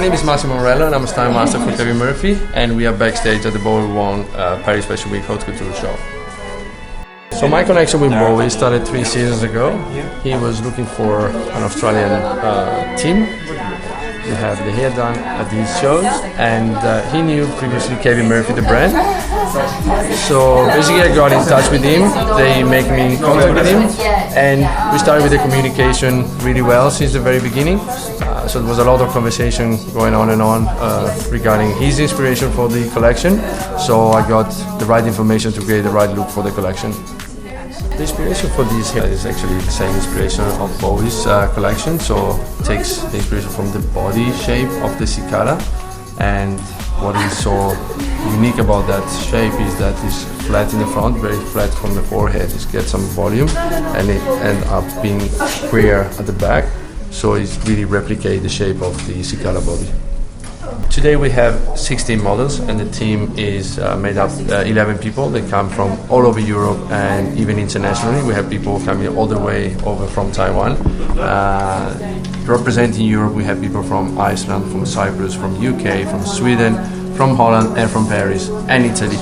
name is Massimo Morello and I'm a style master for KEVIN.MURPHY, and we are backstage at the Bowie Wong Paris Fashion Week Haute Couture show. So my connection with Bowie started 3 seasons ago. He was looking for an Australian team to have the hair done at these shows, and he knew previously KEVIN.MURPHY, the brand. So basically I got in touch with him, they make me in contact with him, and we started with the communication really well since the very beginning. So there was a lot of conversation going on and on regarding his inspiration for the collection, so I got the right information to create the right look for the collection. The inspiration for this hair is actually the same inspiration of Bowie's collection, so it takes the inspiration from the body shape of the Cicada, and what is so unique about that shape is that it's flat in the front, very flat from the forehead. It gets some volume and it ends up being square at the back, so it really replicates the shape of the Cicada body. Today we have 16 models and the team is made up 11 people. They come from all over Europe and even internationally. We have people coming all the way over from Taiwan. Representing Europe, we have people from Iceland, from Cyprus, from UK, from Sweden, from Holland and from Paris and Italy.